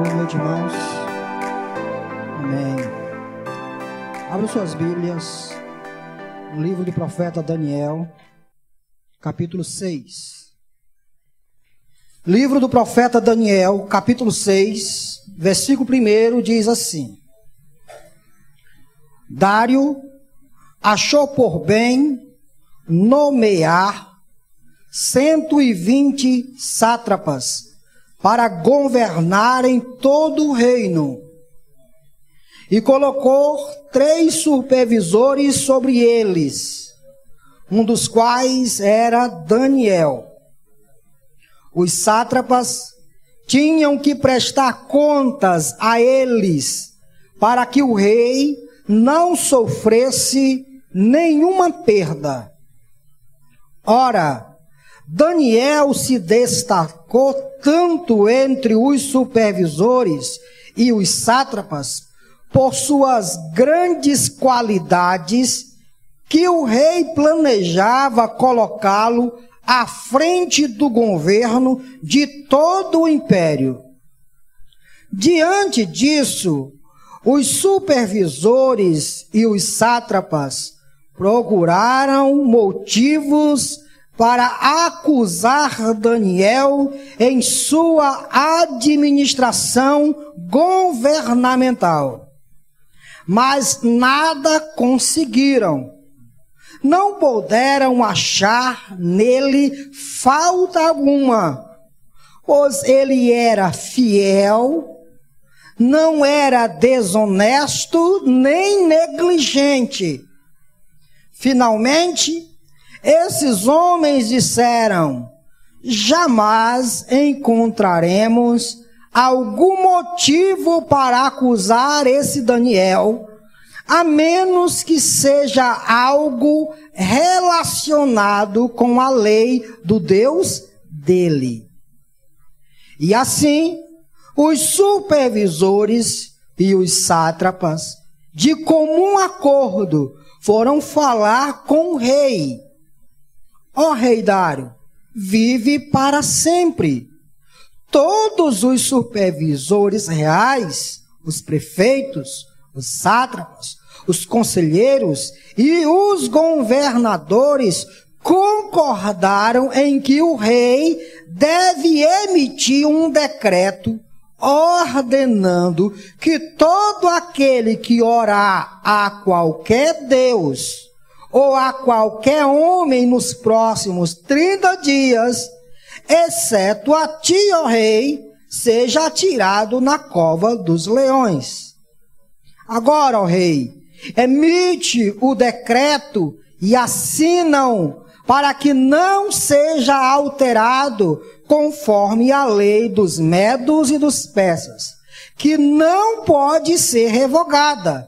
Boa noite, irmãos. Amém. Abra suas Bíblias no livro do profeta Daniel, capítulo 6. Livro do profeta Daniel, capítulo 6, versículo 1 diz assim: Dário achou por bem nomear 120 sátrapas para governarem todo o reino, e colocou 3 supervisores sobre eles, um dos quais era Daniel. Os sátrapas tinham que prestar contas a eles, para que o rei não sofresse nenhuma perda. Ora, Daniel se destacou tanto entre os supervisores e os sátrapas por suas grandes qualidades, que o rei planejava colocá-lo à frente do governo de todo o império. Diante disso, os supervisores e os sátrapas procuraram motivos para acusar Daniel em sua administração governamental, mas nada conseguiram. Não puderam achar nele falta alguma, pois ele era fiel, não era desonesto nem negligente. Finalmente, esses homens disseram: jamais encontraremos algum motivo para acusar esse Daniel, a menos que seja algo relacionado com a lei do Deus dele. E assim, os supervisores e os sátrapas, de comum acordo, foram falar com o rei. Ó rei Dário, vive para sempre. Todos os supervisores reais, os prefeitos, os sátrapas, os conselheiros e os governadores concordaram em que o rei deve emitir um decreto ordenando que todo aquele que orar a qualquer Deus ou a qualquer homem nos próximos 30 dias, exceto a ti, ó rei, seja atirado na cova dos leões. Agora, ó rei, emite o decreto e assina-o, para que não seja alterado conforme a lei dos medos e dos persas, que não pode ser revogada.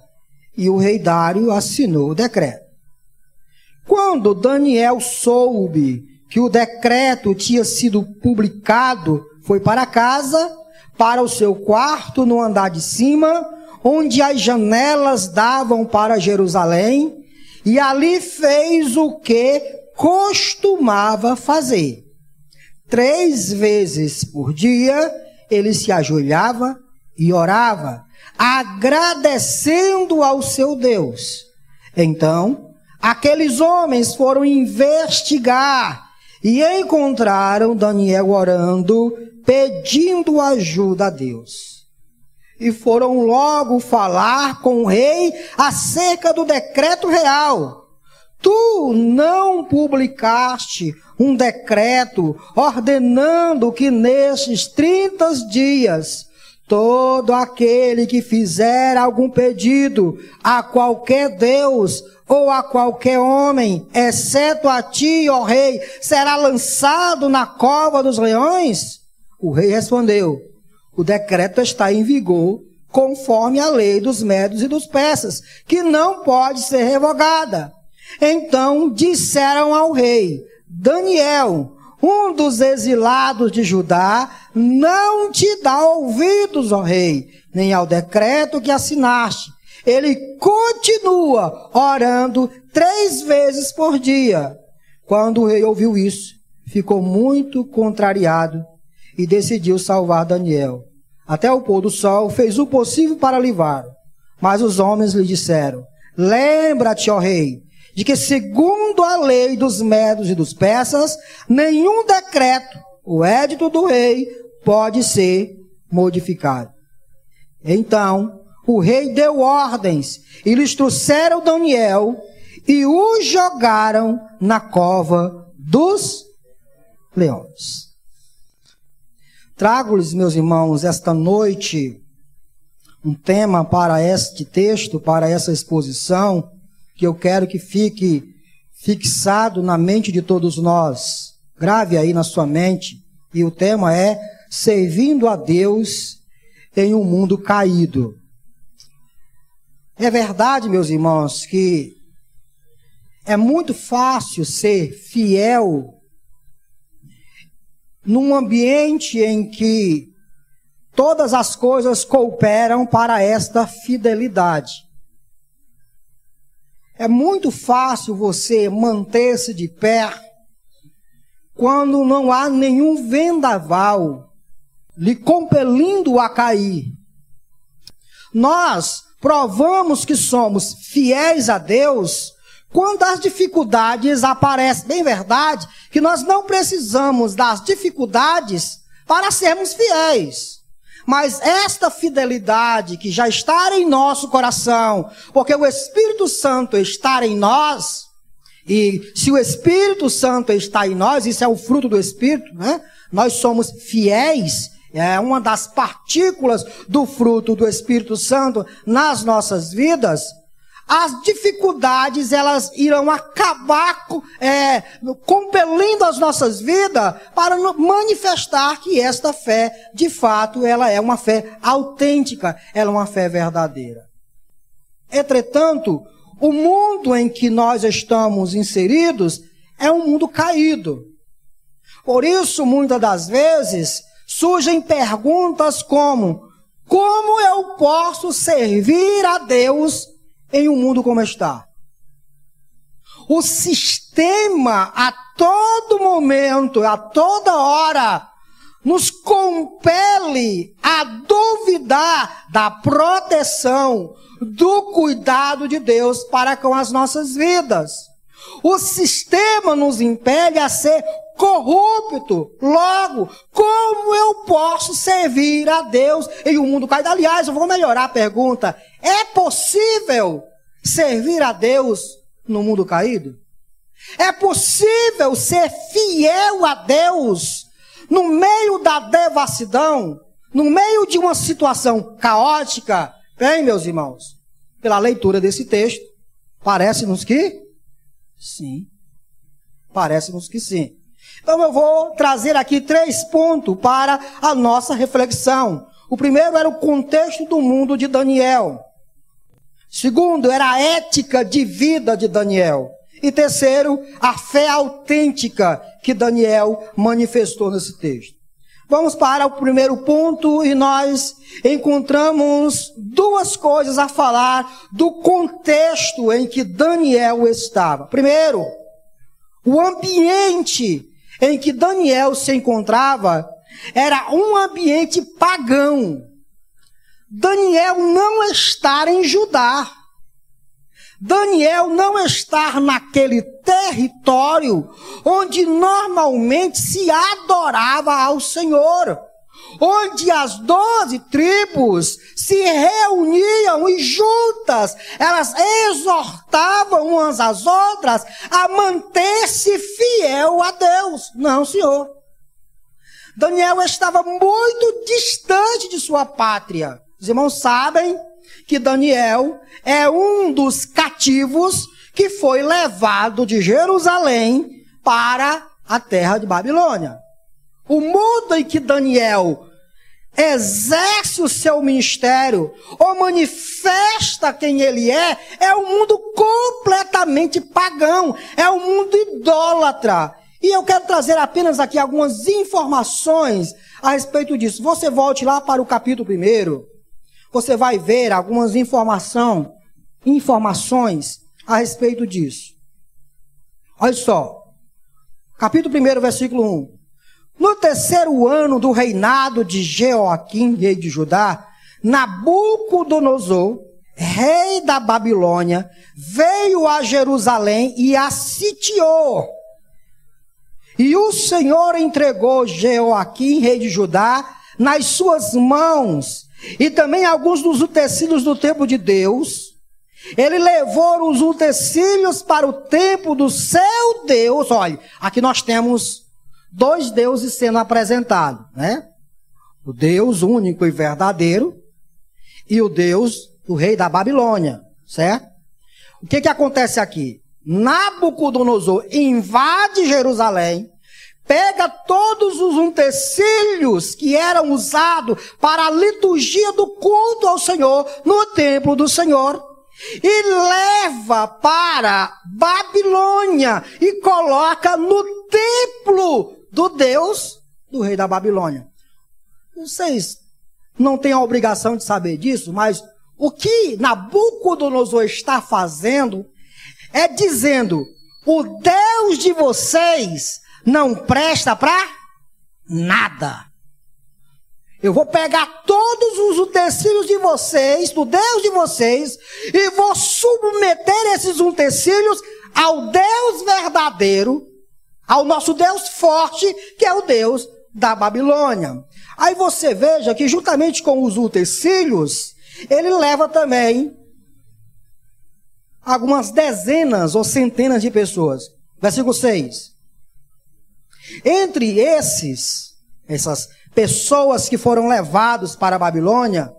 E o rei Dário assinou o decreto. Quando Daniel soube que o decreto tinha sido publicado, foi para casa, para o seu quarto no andar de cima, onde as janelas davam para Jerusalém, e ali fez o que costumava fazer. 3 vezes por dia ele se ajoelhava e orava, agradecendo ao seu Deus. Então, aqueles homens foram investigar e encontraram Daniel orando, pedindo ajuda a Deus. E foram logo falar com o rei acerca do decreto real. Tu não publicaste um decreto ordenando que nestes 30 dias todo aquele que fizer algum pedido a qualquer Deus ou a qualquer homem, exceto a ti, ó rei, será lançado na cova dos leões? O rei respondeu: o decreto está em vigor conforme a lei dos medos e dos persas, que não pode ser revogada. Então disseram ao rei: Daniel, um dos exilados de Judá, não te dá ouvidos, ó rei, nem ao decreto que assinaste. Ele continua orando 3 vezes por dia. Quando o rei ouviu isso, ficou muito contrariado e decidiu salvar Daniel. até o pôr do sol, fez o possível para livrá-lo. Mas os homens lhe disseram: lembra-te, ó rei, de que segundo a lei dos medos e dos persas, nenhum decreto, o édito do rei, pode ser modificado. Então, o rei deu ordens e lhes trouxeram Daniel e o jogaram na cova dos leões. Trago-lhes, meus irmãos, esta noite um tema para este texto, para essa exposição, que eu quero que fique fixado na mente de todos nós. Grave aí na sua mente. E o tema é servindo a Deus em um mundo caído. É verdade, meus irmãos, que é muito fácil ser fiel num ambiente em que todas as coisas cooperam para esta fidelidade. É muito fácil você manter-se de pé quando não há nenhum vendaval lhe compelindo a cair. Nós provamos que somos fiéis a Deus quando as dificuldades aparecem. Bem verdade que nós não precisamos das dificuldades para sermos fiéis. Mas esta fidelidade que já está em nosso coração, porque o Espírito Santo está em nós, e se o Espírito Santo está em nós, isso é o fruto do Espírito, né? Nós somos fiéis, é uma das partículas do fruto do Espírito Santo nas nossas vidas. As dificuldades, elas irão acabar compelindo as nossas vidas para manifestar que esta fé, de fato, ela é uma fé autêntica, ela é uma fé verdadeira. Entretanto, o mundo em que nós estamos inseridos é um mundo caído. Por isso, muitas das vezes, surgem perguntas como eu posso servir a Deus em um mundo como está? O sistema, a todo momento, a toda hora, nos compele a duvidar da proteção, do cuidado de Deus para com as nossas vidas. O sistema nos impele a ser corrupto. Logo, como eu posso servir a Deus em um mundo caído? Aliás, eu vou melhorar a pergunta. É possível servir a Deus no mundo caído? É possível ser fiel a Deus no meio da devassidão, no meio de uma situação caótica? Bem, meus irmãos, pela leitura desse texto, parece-nos que sim. Parece-nos que sim. Então eu vou trazer aqui 3 pontos para a nossa reflexão. O primeiro era o contexto do mundo de Daniel. Segundo, era a ética de vida de Daniel. E terceiro, a fé autêntica que Daniel manifestou nesse texto. Vamos para o primeiro ponto e nós encontramos 2 coisas a falar do contexto em que Daniel estava. Primeiro, o ambiente em que Daniel se encontrava era um ambiente pagão. Daniel não está em Judá. Daniel não está naquele território onde normalmente se adorava ao Senhor, onde as 12 tribos se reuniam e juntas, elas exortavam umas às outras a manter-se fiel a Deus. Não, senhor. Daniel estava muito distante de sua pátria. Os irmãos sabem que Daniel é um dos cativos que foi levado de Jerusalém para a terra de Babilônia. O mundo em que Daniel exerce o seu ministério ou manifesta quem ele é um mundo completamente pagão, é um mundo idólatra. E eu quero trazer apenas aqui algumas informações a respeito disso. Você volte lá para o capítulo 1, você vai ver algumas informações a respeito disso. Olha só, capítulo 1, versículo 1. No terceiro ano do reinado de Jeoaquim, rei de Judá, Nabucodonosor, rei da Babilônia, veio a Jerusalém e a sitiou. E o Senhor entregou Jeoaquim, rei de Judá, nas suas mãos, e também alguns dos utensílios do templo de Deus. Ele levou os utensílios para o templo do seu Deus. Olha, aqui nós temos dois deuses sendo apresentados, né? O Deus único e verdadeiro e o Deus do rei da Babilônia, certo? O que acontece aqui? Nabucodonosor invade Jerusalém, pega todos os utensílios que eram usados para a liturgia do culto ao Senhor no templo do Senhor e leva para Babilônia e coloca no templo do Deus do rei da Babilônia. Vocês não têm a obrigação de saber disso, mas o que Nabucodonosor está fazendo é dizendo: o Deus de vocês não presta para nada. Eu vou pegar todos os utensílios de vocês, do Deus de vocês, e vou submeter esses utensílios ao Deus verdadeiro, ao nosso Deus forte, que é o Deus da Babilônia. Aí você veja que juntamente com os utensílios, ele leva também algumas dezenas ou centenas de pessoas. Versículo 6. Entre essas pessoas que foram levados para a Babilônia,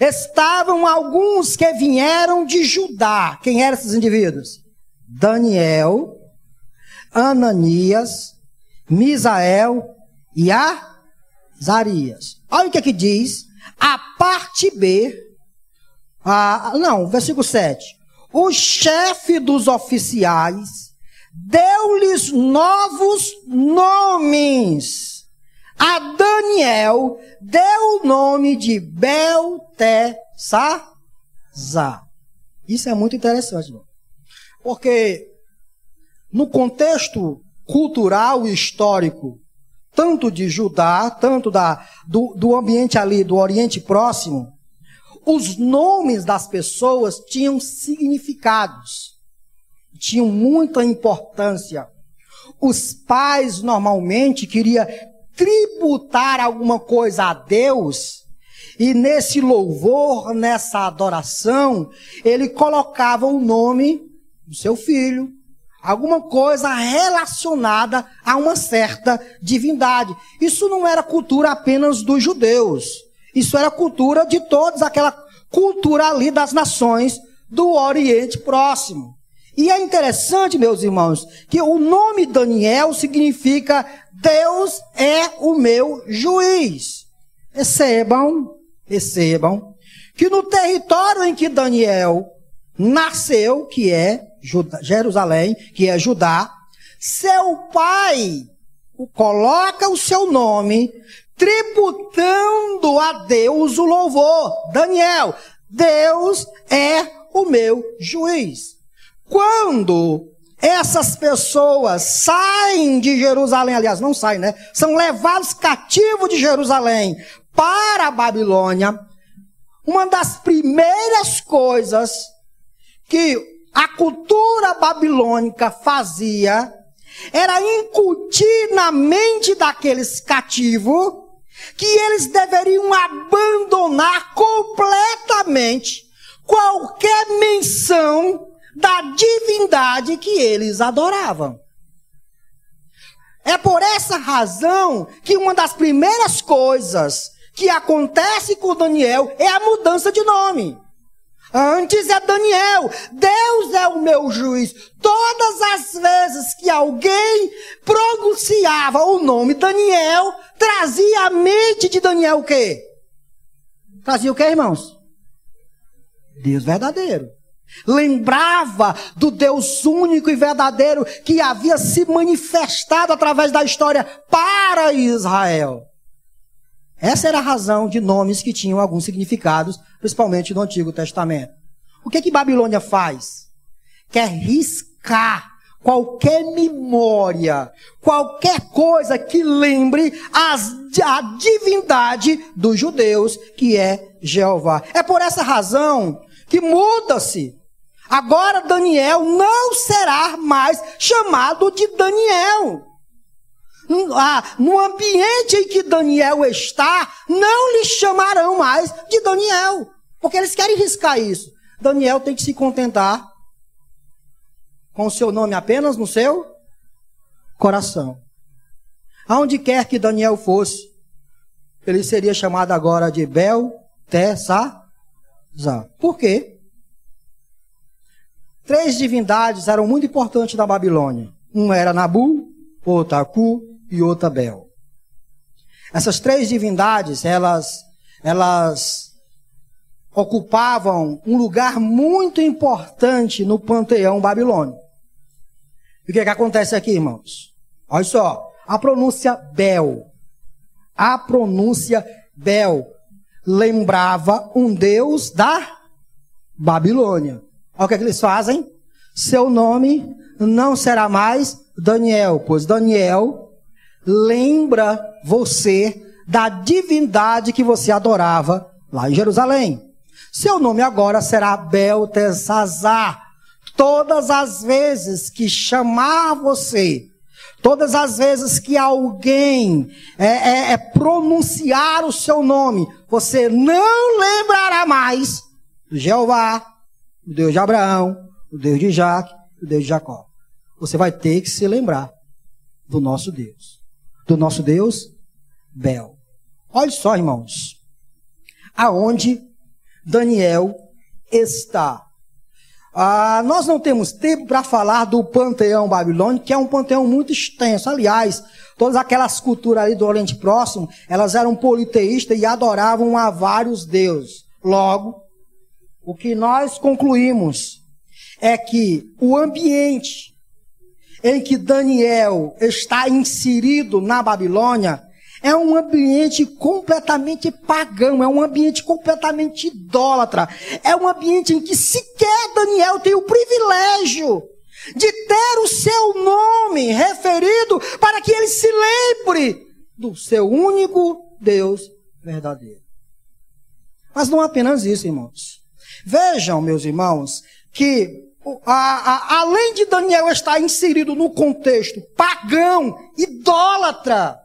estavam alguns que vieram de Judá. Quem eram esses indivíduos? Daniel, Ananias, Misael e Azarias. Olha o que diz a parte B. Versículo 7. O chefe dos oficiais deu-lhes novos nomes. A Daniel deu o nome de Beltesazar. Isso é muito interessante, irmão. Porque no contexto cultural e histórico, tanto de Judá, tanto do ambiente ali do Oriente Próximo, os nomes das pessoas tinham significados, tinham muita importância. Os pais normalmente queriam tributar alguma coisa a Deus, e nesse louvor, nessa adoração, ele colocava o nome do seu filho, alguma coisa relacionada a uma certa divindade. Isso não era cultura apenas dos judeus, isso era cultura de todos, aquela cultura ali das nações do Oriente Próximo. E é interessante, meus irmãos, que o nome Daniel significa Deus é o meu juiz. Recebam, que no território em que Daniel nasceu, que é Jerusalém, que é Judá, seu pai coloca o seu nome, tributando a Deus o louvor. Daniel, Deus é o meu juiz. Quando essas pessoas saem de Jerusalém, aliás, não saem, né? São levados cativos de Jerusalém para a Babilônia, uma das primeiras coisas que a cultura babilônica fazia era incutir na mente daqueles cativos que eles deveriam abandonar completamente qualquer menção da divindade que eles adoravam. É por essa razão que uma das primeiras coisas que acontece com Daniel é a mudança de nome. Antes é Daniel, Deus é o meu juiz. Todas as vezes que alguém pronunciava o nome Daniel, trazia à mente de Daniel o quê? Trazia o quê, irmãos? Deus verdadeiro. Lembrava do Deus único e verdadeiro que havia se manifestado através da história para Israel. Essa era a razão de nomes que tinham alguns significados, principalmente no Antigo Testamento. O que Babilônia faz? Quer riscar qualquer memória, qualquer coisa que lembre a divindade dos judeus, que é Jeová. É por essa razão que muda-se. Agora Daniel não será mais chamado de Daniel. No ambiente em que Daniel está, não lhe chamarão mais de Daniel, porque eles querem riscar isso. Daniel tem que se contentar com o seu nome apenas no seu coração. Aonde quer que Daniel fosse, ele seria chamado agora de Beltesazar. Por quê? 3 divindades eram muito importantes na Babilônia. Uma era Nabu, outra Acu e outra Bel. Essas 3 divindades, elas ocupavam um lugar muito importante no panteão babilônico. E o que acontece aqui, irmãos? Olha só, a pronúncia Bel. A pronúncia Bel lembrava um deus da Babilônia. Olha o que eles fazem. Seu nome não será mais Daniel, pois Daniel lembra você da divindade que você adorava lá em Jerusalém. Seu nome agora será Beltesazar. Todas as vezes que chamar você, todas as vezes que alguém pronunciar o seu nome, você não lembrará mais do Jeová, o Deus de Abraão, o Deus de Isaac, o Deus de Jacó. Você vai ter que se lembrar do nosso Deus. Do nosso Deus, Bel. Olha só, irmãos, aonde Daniel está. Nós não temos tempo para falar do panteão babilônico, que é um panteão muito extenso. Aliás, todas aquelas culturas ali do Oriente Próximo, elas eram politeístas e adoravam a vários deuses. Logo, o que nós concluímos é que o ambiente em que Daniel está inserido na Babilônia é um ambiente completamente pagão, é um ambiente completamente idólatra, é um ambiente em que sequer Daniel tem o privilégio de ter o seu nome referido para que ele se lembre do seu único Deus verdadeiro. Mas não apenas isso, irmãos. Vejam, meus irmãos, que além de Daniel estar inserido no contexto pagão, idólatra,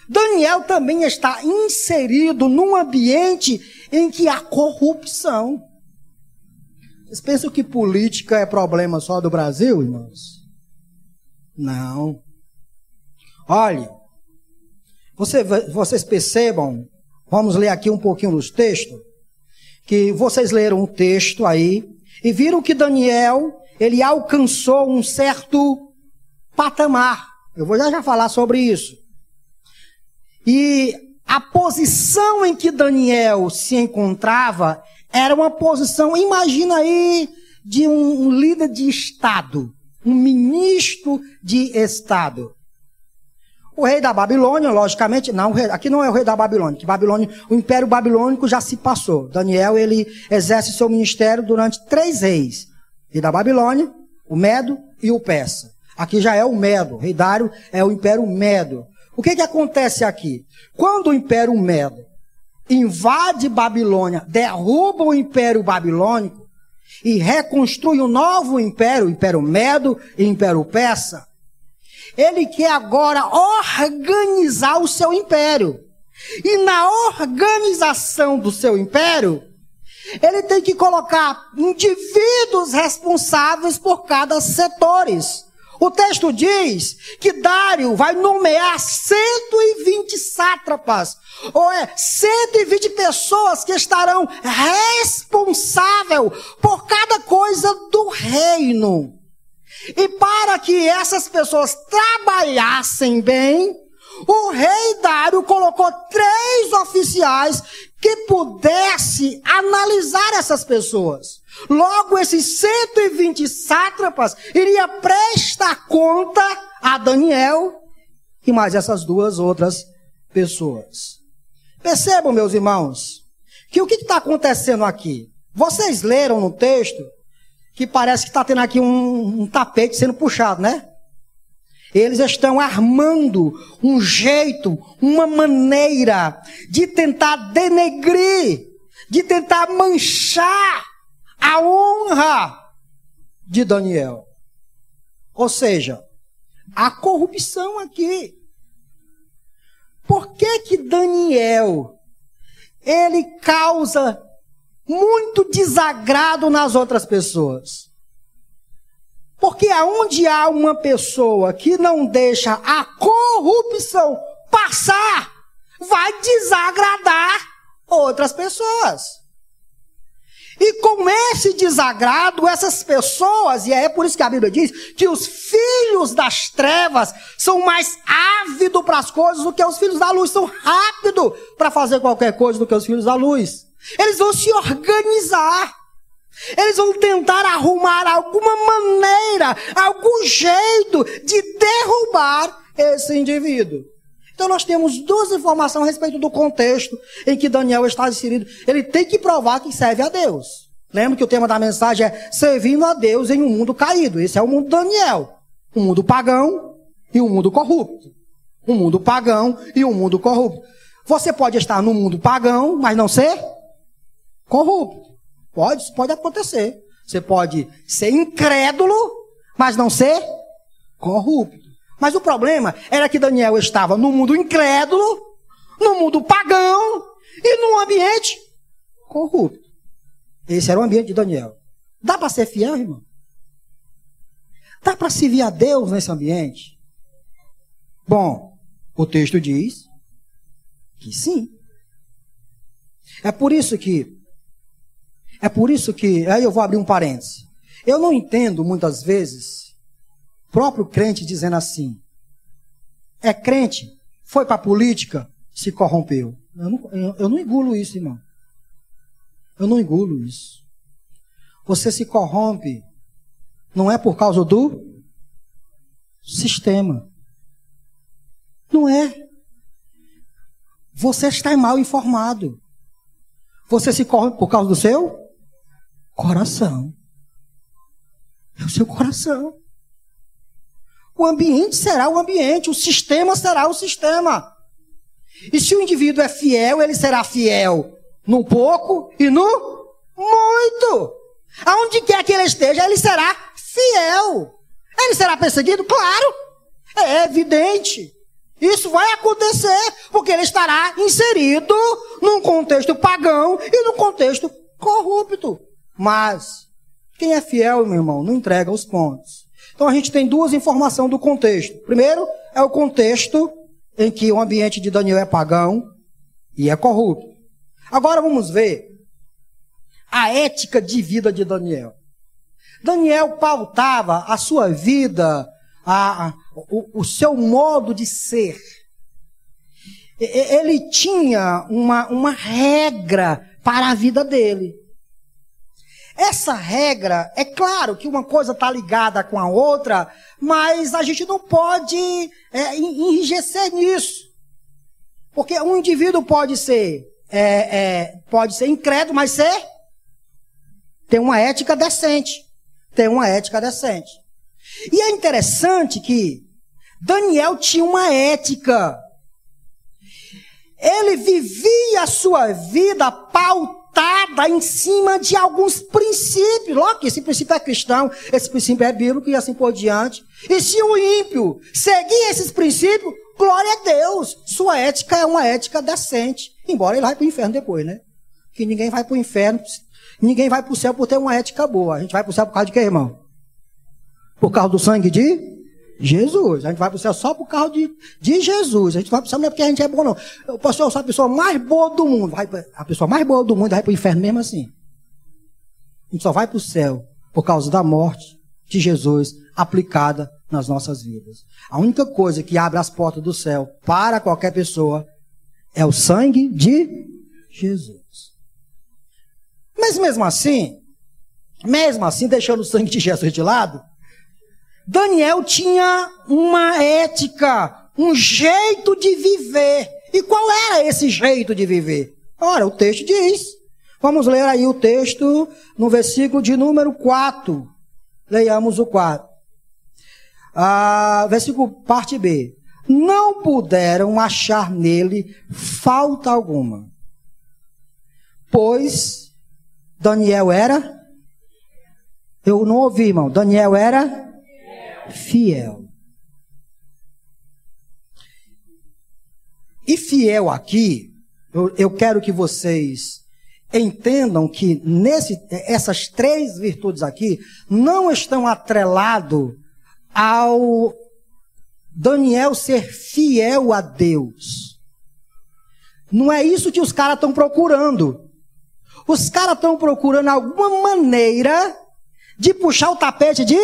Daniel também está inserido num ambiente em que há corrupção. Vocês pensam que política é problema só do Brasil, irmãos? Não. Olhe, vocês percebam, vamos ler aqui um pouquinho dos textos, que vocês leram um texto aí, e viram que Daniel, ele alcançou um certo patamar. Eu vou já falar sobre isso. E a posição em que Daniel se encontrava era uma posição, imagina aí, de um líder de Estado, um ministro de Estado. O rei da Babilônia, logicamente, não, aqui não é o rei da Babilônia, que o Império Babilônico já se passou. Daniel, ele exerce seu ministério durante 3 reis. O rei da Babilônia, o Medo e o Persa. Aqui já é o Medo, o rei Dário é o Império Medo. O que acontece aqui? Quando o Império Medo invade Babilônia, derruba o Império Babilônico e reconstrui um novo império, o Império Medo e o Império Persa, ele quer agora organizar o seu império. E na organização do seu império, ele tem que colocar indivíduos responsáveis por cada setores. O texto diz que Dário vai nomear 120 sátrapas, ou 120 pessoas que estarão responsáveis por cada coisa do reino. E para que essas pessoas trabalhassem bem, o rei Dário colocou 3 oficiais que pudessem analisar essas pessoas. Logo, esses 120 sátrapas iriam prestar conta a Daniel e mais essas 2 outras pessoas. Percebam, meus irmãos, que o que está acontecendo aqui? Vocês leram no texto que parece que está tendo aqui um tapete sendo puxado, né? Eles estão armando um jeito, uma maneira de tentar denegrir, de tentar manchar a honra de Daniel. Ou seja, a corrupção aqui. Por que Daniel, ele causa muito desagrado nas outras pessoas? Porque aonde há uma pessoa que não deixa a corrupção passar, vai desagradar outras pessoas. E com esse desagrado, essas pessoas, e é por isso que a Bíblia diz que os filhos das trevas são mais ávidos para as coisas do que os filhos da luz, são rápidos para fazer qualquer coisa do que os filhos da luz. Eles vão se organizar, eles vão tentar arrumar alguma maneira, algum jeito de derrubar esse indivíduo. Então nós temos duas informações a respeito do contexto em que Daniel está inserido. Ele tem que provar que serve a Deus. Lembra que o tema da mensagem é servindo a Deus em um mundo caído. Esse é o mundo de Daniel. Um mundo pagão e um mundo corrupto. Um mundo pagão e um mundo corrupto. Você pode estar no mundo pagão, mas não ser corrupto. Pode acontecer. Você pode ser incrédulo, mas não ser corrupto. Mas o problema era que Daniel estava no mundo incrédulo, no mundo pagão e num ambiente corrupto. Esse era o ambiente de Daniel. Dá para ser fiel, irmão? Dá para servir a Deus nesse ambiente? Bom, o texto diz que sim. É por isso que, aí eu vou abrir um parêntese. Eu não entendo muitas vezes próprio crente dizendo assim, é crente, foi para a política, se corrompeu. Eu não engulo isso, irmão. Eu não engulo isso. Você se corrompe, não é por causa do sistema. Não é. Você está mal informado. Você se corrompe por causa do seu coração. É o seu coração. O ambiente será o ambiente, o sistema será o sistema. E se o indivíduo é fiel, ele será fiel no pouco e no muito. Aonde quer que ele esteja, ele será fiel. Ele será perseguido? Claro. É evidente. Isso vai acontecer, porque ele estará inserido num contexto pagão e num contexto corrupto. Mas quem é fiel, meu irmão, não entrega os pontos. Então a gente tem duas informações do contexto. Primeiro é o contexto em que o ambiente de Daniel é pagão e é corrupto. Agora vamos ver a ética de vida de Daniel. Daniel pautava a sua vida, o seu modo de ser. Ele tinha uma regra para a vida dele. Essa regra, é claro que uma coisa está ligada com a outra, mas a gente não pode enrijecer nisso. Porque um indivíduo pode ser incrédulo, mas tem uma ética decente. Tem uma ética decente. E é interessante que Daniel tinha uma ética. Ele vivia a sua vida pautada em cima de alguns princípios. Logo que esse princípio é cristão, esse princípio é bíblico e assim por diante. E se o ímpio seguir esses princípios, glória a Deus. Sua ética é uma ética decente. Embora ele vai para o inferno depois, né? Que ninguém vai para o inferno, ninguém vai para o céu por ter uma ética boa. A gente vai para o céu por causa de quê, irmão? Por causa do sangue de Jesus. A gente vai para o céu só por causa de Jesus. A gente vai para o céu não é porque a gente é bom, não. O pastor, eu sou a pessoa mais boa do mundo. A pessoa mais boa do mundo vai para o inferno mesmo assim. A gente só vai para o céu por causa da morte de Jesus aplicada nas nossas vidas. A única coisa que abre as portas do céu para qualquer pessoa é o sangue de Jesus. Mas mesmo assim, deixando o sangue de Jesus de lado, Daniel tinha uma ética, um jeito de viver. E qual era esse jeito de viver? Ora, o texto diz. Vamos ler aí o texto no versículo de número 4. Leiamos o 4. Versículo parte B. Não puderam achar nele falta alguma, pois Daniel era... Eu não ouvi, irmão. Daniel era fiel. E fiel aqui, eu quero que vocês entendam que essas três virtudes aqui não estão atreladas ao Daniel ser fiel a Deus. Não é isso que os caras estão procurando. Os caras estão procurando alguma maneira de puxar o tapete de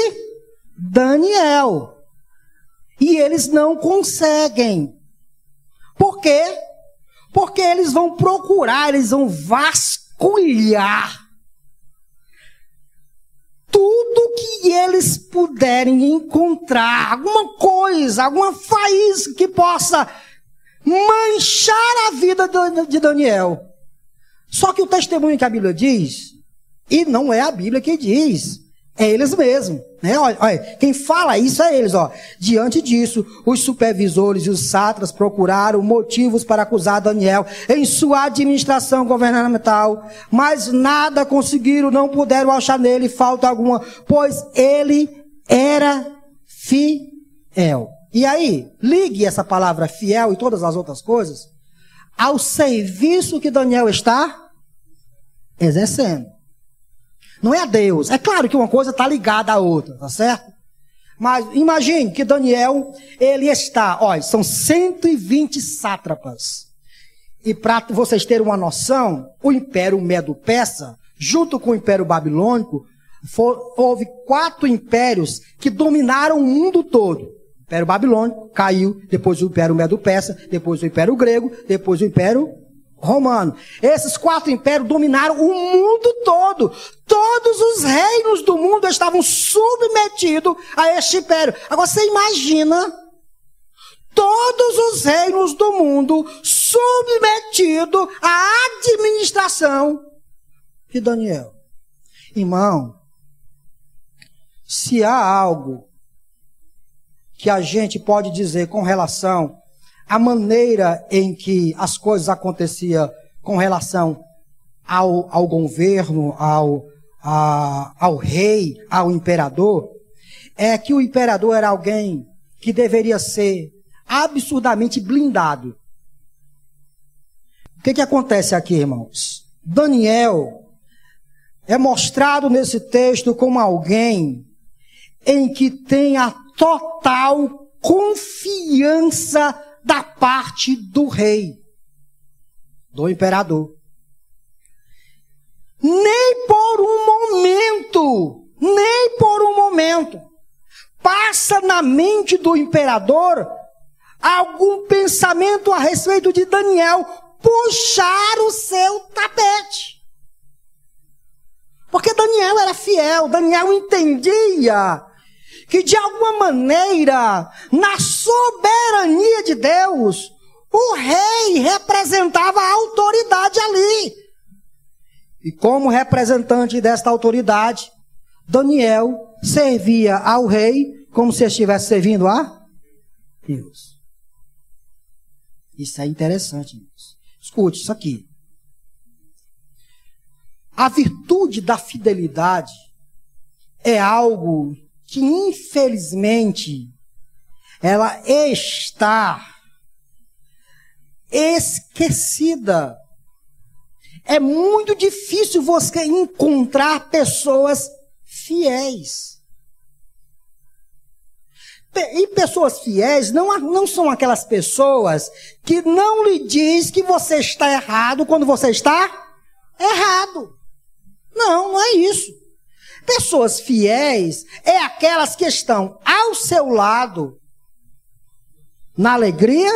Daniel. E eles não conseguem. Por quê? Porque eles vão procurar, eles vão vasculhar tudo que eles puderem encontrar, alguma coisa, alguma faísca que possa manchar a vida de Daniel. Só que o testemunho que a Bíblia diz, e não é a Bíblia que diz, é eles mesmos, né? Olha, quem fala isso é eles, ó. Diante disso, os supervisores e os sátrapas procuraram motivos para acusar Daniel em sua administração governamental, mas nada conseguiram, não puderam achar nele falta alguma, pois ele era fiel. E aí, ligue essa palavra fiel e todas as outras coisas ao serviço que Daniel está exercendo. Não é a Deus. É claro que uma coisa está ligada à outra, tá certo? Mas imagine que Daniel, ele está, olha, são 120 sátrapas. E para vocês terem uma noção, o Império Medo-Persa, junto com o Império Babilônico, houve 4 impérios que dominaram o mundo todo. O Império Babilônico caiu, depois o Império Medo-Persa, depois o Império Grego, depois o Império Romano. Esses 4 impérios dominaram o mundo todo. Todos os reinos do mundo estavam submetidos a este império. Agora você imagina todos os reinos do mundo submetidos à administração de Daniel. Irmão, se há algo que a gente pode dizer com relação à maneira em que as coisas aconteciam com relação ao governo, ao rei, ao imperador, é que o imperador era alguém que deveria ser absurdamente blindado. O que acontece aqui, irmãos? Daniel é mostrado nesse texto como alguém em que tem a total confiança da parte do rei, do imperador. Nem por um momento, passa na mente do imperador algum pensamento a respeito de Daniel puxar o seu tapete. Porque Daniel era fiel, Daniel entendia que de alguma maneira, na soberania de Deus, o rei representava a autoridade ali. E como representante desta autoridade, Daniel servia ao rei como se estivesse servindo a Deus. Isso é interessante, irmãos. Escute isso aqui. A virtude da fidelidade é algo que, infelizmente, ela está esquecida. É muito difícil você encontrar pessoas fiéis. E pessoas fiéis não são aquelas pessoas que não lhe diz que você está errado quando você está errado. Não é isso. Pessoas fiéis é aquelas que estão ao seu lado na alegria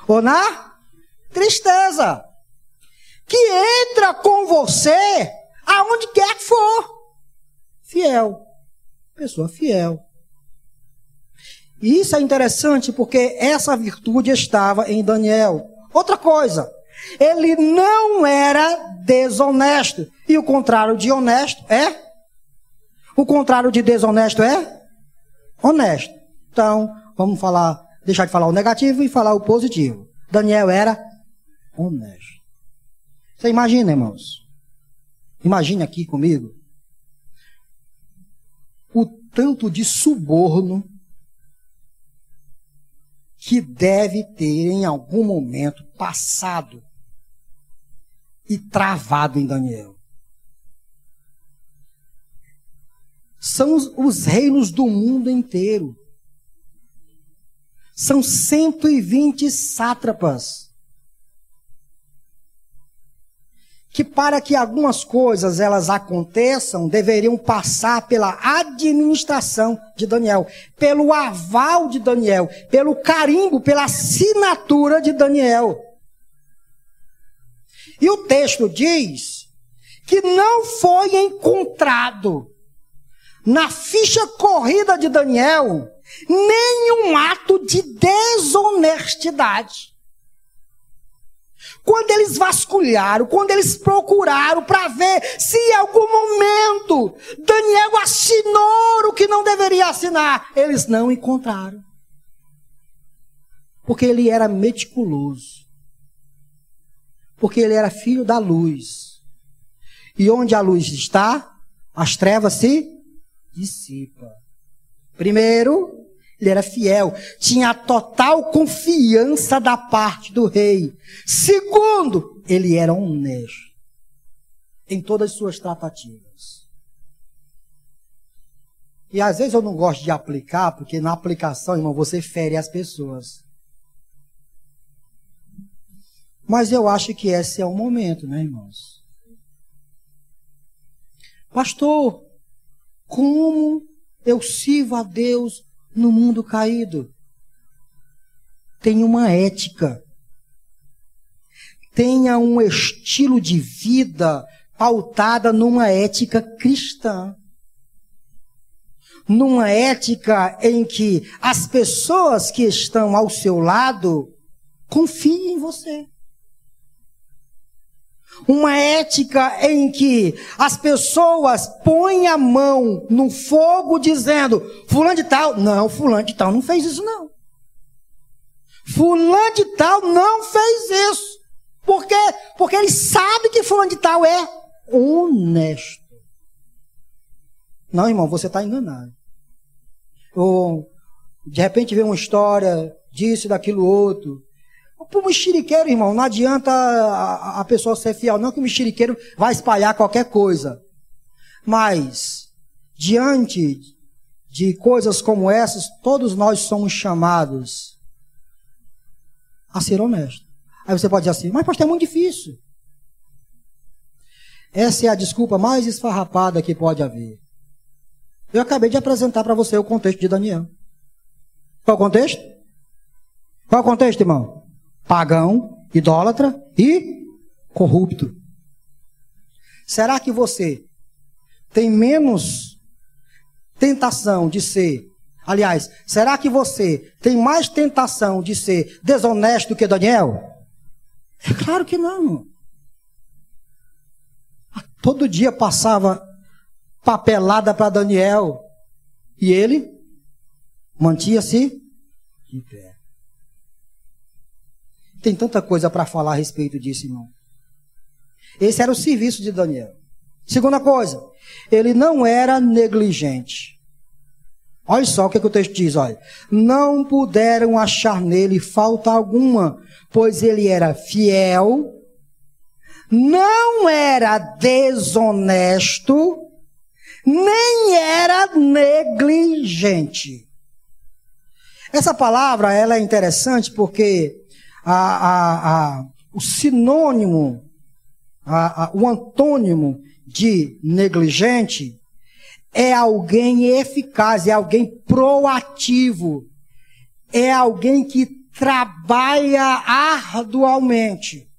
ou na tristeza. Que entra com você aonde quer que for. Fiel. Pessoa fiel. E isso é interessante porque essa virtude estava em Daniel. Outra coisa, ele não era desonesto. E o contrário de honesto é? O contrário de desonesto é? Honesto. Então, vamos deixar de falar o negativo e falar o positivo. Daniel era honesto. Você imagina, irmãos? Imagine aqui comigo o tanto de suborno que deve ter em algum momento passado e travado em Daniel. São os reinos do mundo inteiro. São 120 sátrapas. Que para que algumas coisas elas aconteçam, deveriam passar pela administração de Daniel, pelo aval de Daniel, pelo carimbo, pela assinatura de Daniel. E o texto diz que não foi encontrado na ficha corrida de Daniel nenhum ato de desonestidade. Quando eles vasculharam, quando eles procuraram para ver se em algum momento Daniel assinou o que não deveria assinar, eles não encontraram. Porque ele era meticuloso. Porque ele era filho da luz. E onde a luz está, as trevas se dissipam. Primeiro, ele era fiel, tinha total confiança da parte do rei. Segundo, ele era honesto em todas as suas tratativas. E às vezes eu não gosto de aplicar, porque na aplicação, irmão, você fere as pessoas. Mas eu acho que esse é o momento, né, irmãos? Pastor, como eu sirvo a Deus no mundo caído? Tenha uma ética. Tenha um estilo de vida pautada numa ética cristã. Numa ética em que as pessoas que estão ao seu lado confiem em você. Uma ética em que as pessoas põem a mão no fogo dizendo, fulano de tal, não, fulano de tal não fez isso não. Fulano de tal não fez isso. Por quê? Porque ele sabe que fulano de tal é honesto. Não, irmão, você está enganado. Ou, de repente vê uma história disso, daquilo outro. Para o mexeriqueiro, irmão, não adianta a pessoa ser fiel, não que o mexeriqueiro vai espalhar qualquer coisa. Mas, diante de coisas como essas, todos nós somos chamados a ser honestos. Aí você pode dizer assim, mas pastor, é muito difícil. Essa é a desculpa mais esfarrapada que pode haver. Eu acabei de apresentar para você o contexto de Daniel. Qual o contexto? Qual o contexto, irmão? Pagão, idólatra e corrupto. Será que você tem menos tentação de ser... Aliás, será que você tem mais tentação de ser desonesto do que Daniel? É claro que não. Todo dia passava papelada para Daniel e ele mantinha-se de pé. Tem tanta coisa para falar a respeito disso, irmão. Esse era o serviço de Daniel. Segunda coisa, ele não era negligente. Olha só o que o texto diz, olha. Não puderam achar nele falta alguma, pois ele era fiel, não era desonesto, nem era negligente. Essa palavra, ela é interessante porque o sinônimo, o antônimo de negligente é alguém eficaz, é alguém proativo, é alguém que trabalha arduamente,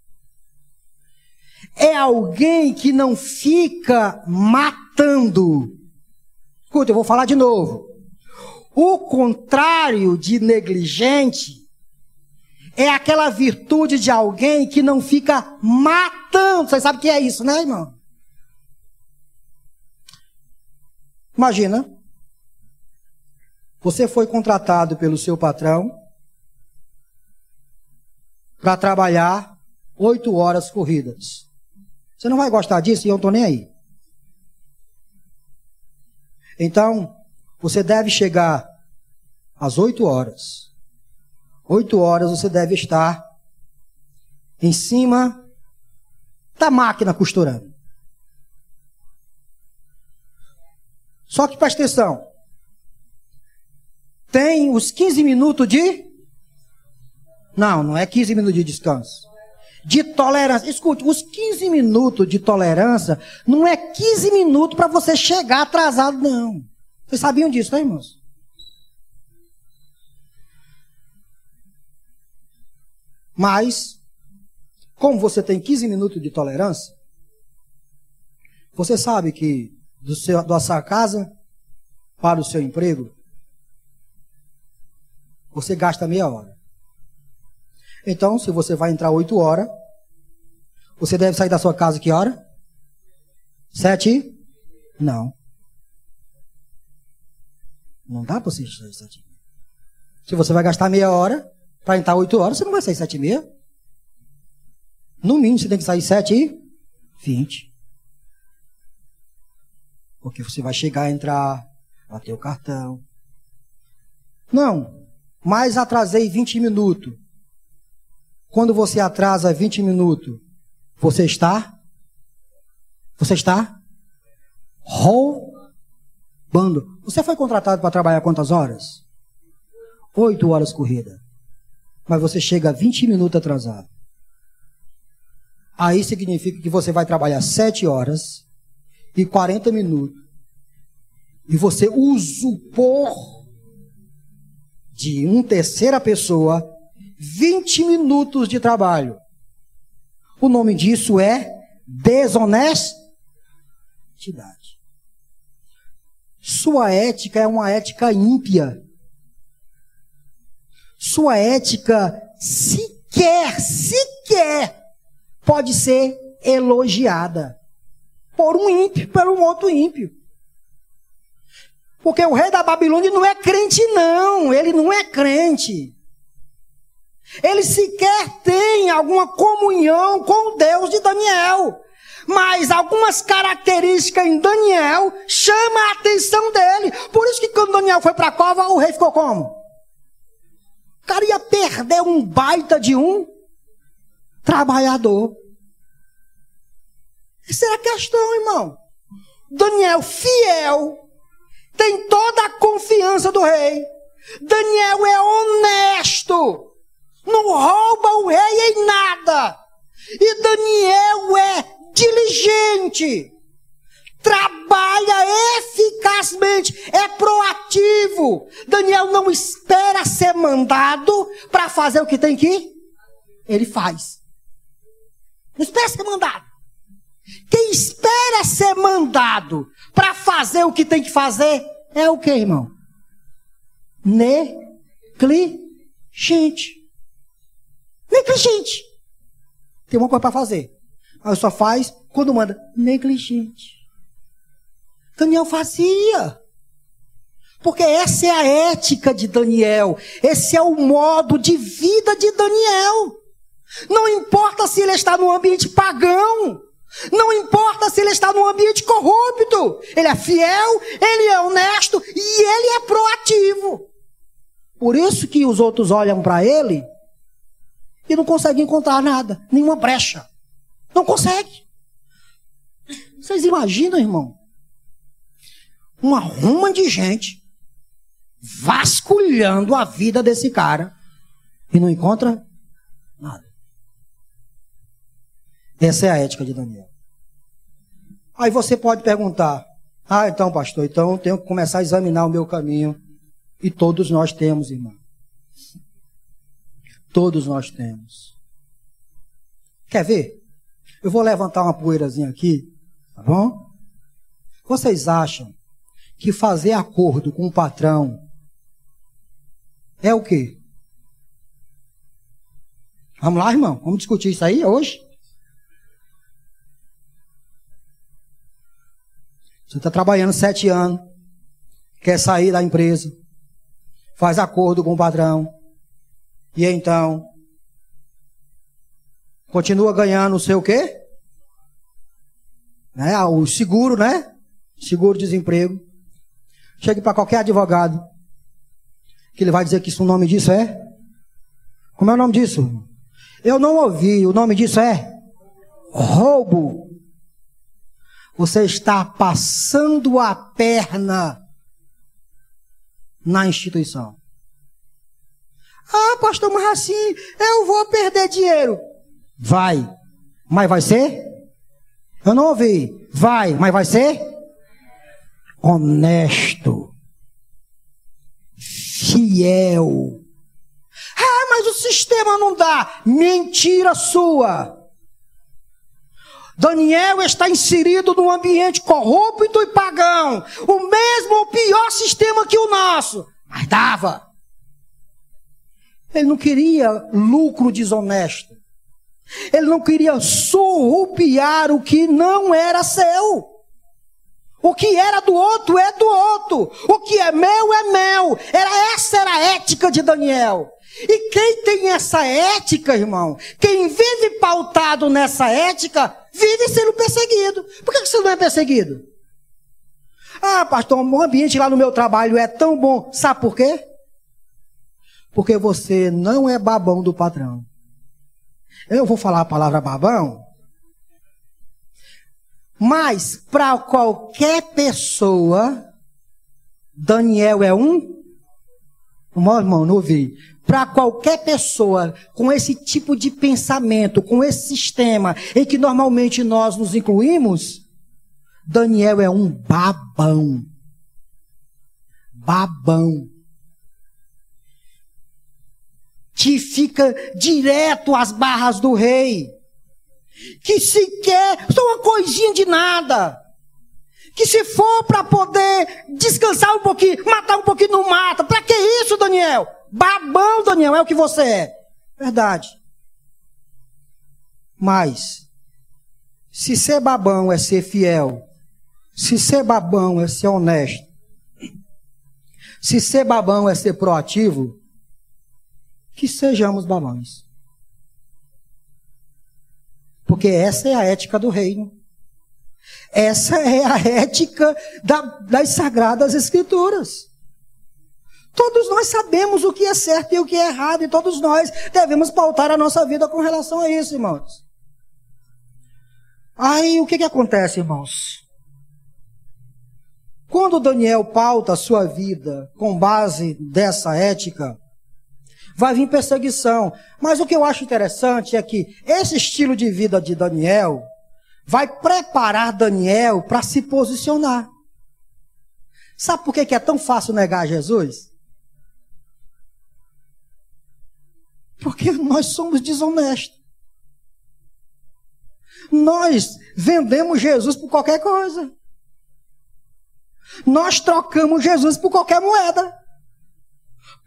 é alguém que não fica matando. Escuta, eu vou falar de novo. O contrário de negligente é aquela virtude de alguém que não fica matando. Você sabe o que é isso, né, irmão? Imagina. Você foi contratado pelo seu patrão para trabalhar 8 horas corridas. Você não vai gostar disso e eu não estou nem aí. Então, você deve chegar às 8 horas. 8 horas você deve estar em cima da máquina costurando. Só que presta atenção. Tem os 15 minutos de... Não é 15 minutos de descanso. De tolerância. Escute, os 15 minutos de tolerância não é 15 minutos para você chegar atrasado, não. Vocês sabiam disso, né, irmãos? Mas, como você tem 15 minutos de tolerância, você sabe que da sua casa para o seu emprego, você gasta meia hora. Então, se você vai entrar 8 horas, você deve sair da sua casa que hora? 7? Não. Não dá para você sair 7. Se você vai gastar meia hora para entrar 8 horas, você não vai sair 7h30. No mínimo, você tem que sair 7h20. Porque você vai chegar, entrar, bater o cartão. Não, mas atrasei 20 minutos. Quando você atrasa 20 minutos, você está roubando. Você foi contratado para trabalhar quantas horas? 8 horas corrida. Mas você chega 20 minutos atrasado. Aí significa que você vai trabalhar 7 horas e 40 minutos. E você usurpou de uma terceira pessoa 20 minutos de trabalho. O nome disso é desonestidade. Sua ética é uma ética ímpia. Sua ética sequer pode ser elogiada por um ímpio, por um outro ímpio. Porque o rei da Babilônia não é crente, não. Ele não é crente. Ele sequer tem alguma comunhão com o Deus de Daniel. Mas algumas características em Daniel chamam a atenção dele. Por isso que quando Daniel foi para a cova, o rei ficou como? O cara ia perder um baita de um trabalhador. Essa é a questão, irmão. Daniel, fiel, tem toda a confiança do rei. Daniel é honesto. Não rouba o rei em nada. E Daniel é diligente. Trabalha eficazmente. É proativo. Daniel não espera ser mandado para fazer o que tem que ir. Ele faz. Não espera ser mandado. Quem espera ser mandado para fazer o que tem que fazer é o que, irmão? Negligente. Negligente. Tem uma coisa para fazer. Mas só faz quando manda. Negligente. Daniel fazia. Porque essa é a ética de Daniel. Esse é o modo de vida de Daniel. Não importa se ele está num ambiente pagão. Não importa se ele está num ambiente corrupto. Ele é fiel, ele é honesto e ele é proativo. Por isso que os outros olham para ele e não conseguem encontrar nada, nenhuma brecha. Não consegue. Vocês imaginam, irmão? Uma ruma de gente vasculhando a vida desse cara e não encontra nada. Essa é a ética de Daniel. Aí você pode perguntar, então pastor, então eu tenho que começar a examinar o meu caminho. E todos nós temos, irmão. Todos nós temos. Quer ver? Eu vou levantar uma poeirazinha aqui, tá bom? Vocês acham que fazer acordo com o patrão é o quê? Vamos lá, irmão? Vamos discutir isso aí hoje? Você está trabalhando 7 anos, quer sair da empresa, faz acordo com o patrão, e então continua ganhando o seu quê? Né? O seguro, né? Seguro-desemprego. Chegue para qualquer advogado, que ele vai dizer que isso, o nome disso é? Como é o nome disso? Eu não ouvi, o nome disso é? Roubo. Você está passando a perna na instituição. Ah, pastor, mas assim eu vou perder dinheiro. Vai, mas vai ser? Eu não ouvi. Vai, mas vai ser? Honesto. Fiel. Ah, mas o sistema não dá. Mentira sua. Daniel está inserido num ambiente corrupto e pagão. O mesmo ou pior sistema que o nosso. Mas dava. Ele não queria lucro desonesto. Ele não queria surrupiar o que não era seu. O que era do outro é do outro. O que é meu é meu. Essa era a ética de Daniel. E quem tem essa ética, irmão, quem vive pautado nessa ética, vive sendo perseguido. Por que você não é perseguido? Ah, pastor, o ambiente lá no meu trabalho é tão bom. Sabe por quê? Porque você não é babão do patrão. Eu vou falar a palavra babão, mas para qualquer pessoa, Daniel é um... Irmão, não ouvi. Para qualquer pessoa com esse tipo de pensamento, com esse sistema em que normalmente nós nos incluímos, Daniel é um babão. Babão. Que fica direto às barras do rei. Que sequer, só uma coisinha de nada. Que se for para poder descansar um pouquinho, matar um pouquinho, não mata. Para que isso, Daniel? Babão, Daniel, é o que você é. Verdade. Mas, se ser babão é ser fiel, se ser babão é ser honesto, se ser babão é ser proativo, que sejamos babões. Porque essa é a ética do reino. Essa é a ética das Sagradas Escrituras. Todos nós sabemos o que é certo e o que é errado, e todos nós devemos pautar a nossa vida com relação a isso, irmãos. Aí o que acontece, irmãos? Quando Daniel pauta a sua vida com base dessa ética, vai vir perseguição. Mas o que eu acho interessante é que esse estilo de vida de Daniel vai preparar Daniel para se posicionar. Sabe por que é tão fácil negar Jesus? Porque nós somos desonestos. Nós vendemos Jesus por qualquer coisa. Nós trocamos Jesus por qualquer moeda.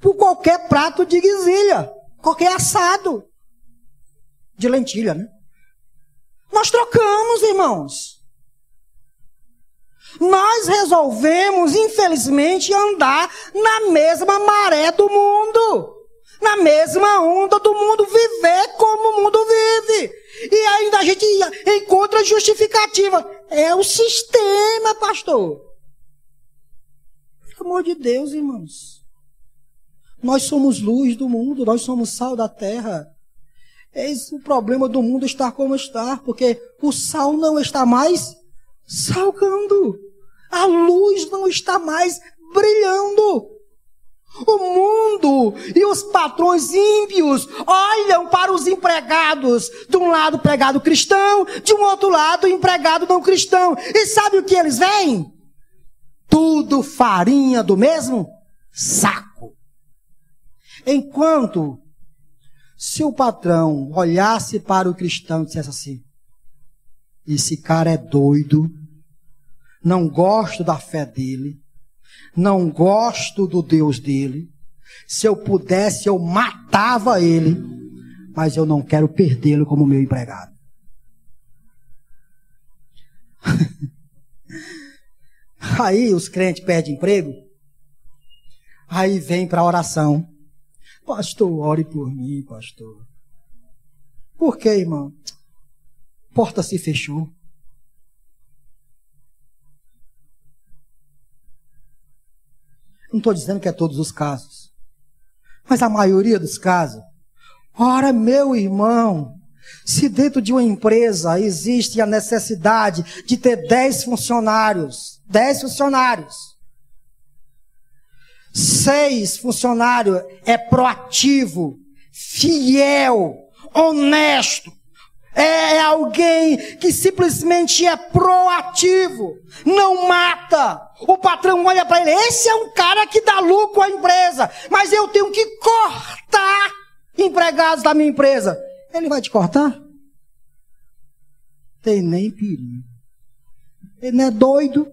Por qualquer prato de guisilha. Qualquer assado. De lentilha, né? Nós trocamos, irmãos. Nós resolvemos, infelizmente, andar na mesma maré do mundo. Na mesma onda do mundo, viver como o mundo vive. E ainda a gente encontra justificativa. É o sistema, pastor. Pelo amor de Deus, irmãos. Nós somos luz do mundo, nós somos sal da terra. Eis o problema do mundo estar como está, porque o sal não está mais salgando. A luz não está mais brilhando. O mundo e os patrões ímpios olham para os empregados, de um lado empregado cristão, de um outro lado empregado não cristão. E sabe o que eles veem? Tudo farinha do mesmo saco. Enquanto, se o patrão olhasse para o cristão e dissesse assim: esse cara é doido, não gosto da fé dele, não gosto do Deus dele, se eu pudesse eu matava ele, mas eu não quero perdê-lo como meu empregado. Aí os crentes perdem emprego, Aí vem para a oração. Pastor, ore por mim, pastor. Por quê, irmão? Porta se fechou. Não estou dizendo que é todos os casos. Mas a maioria dos casos. Ora, meu irmão, se dentro de uma empresa existe a necessidade de ter 10 funcionários, 6 funcionários é proativo, fiel, honesto, é alguém que simplesmente é proativo, não mata. O patrão olha para ele, esse é um cara que dá lucro à empresa, mas eu tenho que cortar empregados da minha empresa. Ele vai te cortar? Tem nem perigo. Ele não é doido.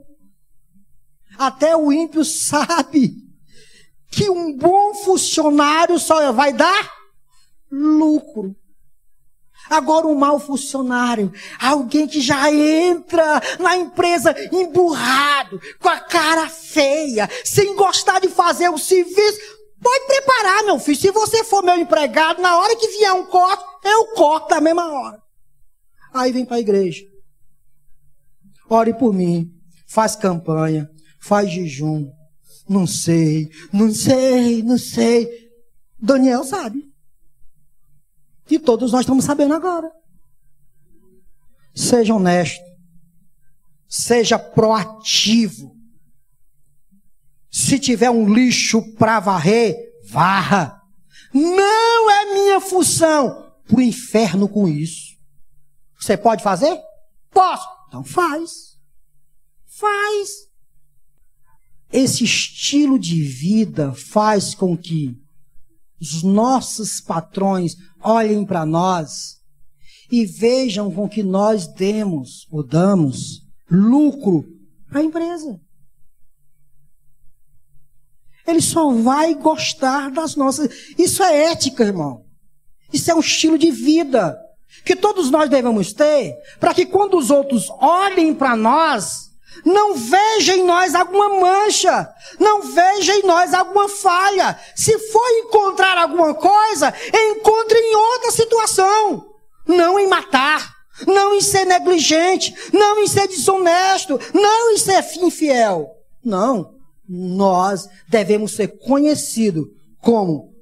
Até o ímpio sabe que um bom funcionário só vai dar lucro. Agora um mau funcionário, alguém que já entra na empresa emburrado, com a cara feia, sem gostar de fazer o serviço, pode preparar, meu filho. Se você for meu empregado, na hora que vier um corte, eu corto na mesma hora. Aí vem para a igreja. Ore por mim, faz campanha, faz jejum. Não sei. Daniel sabe. E todos nós estamos sabendo agora. Seja honesto. Seja proativo. Se tiver um lixo para varrer, varra. Não é minha função. Pro inferno com isso. Você pode fazer? Posso. Então faz. Faz. Esse estilo de vida faz com que os nossos patrões olhem para nós e vejam com que nós damos lucro para a empresa. Ele só vai gostar das nossas... Isso é ética, irmão. Isso é um estilo de vida que todos nós devemos ter, para que quando os outros olhem para nós, não veja em nós alguma mancha, não veja em nós alguma falha. Se for encontrar alguma coisa, encontre em outra situação. Não em matar, não em ser negligente, não em ser desonesto, não em ser infiel. Não, nós devemos ser conhecidos como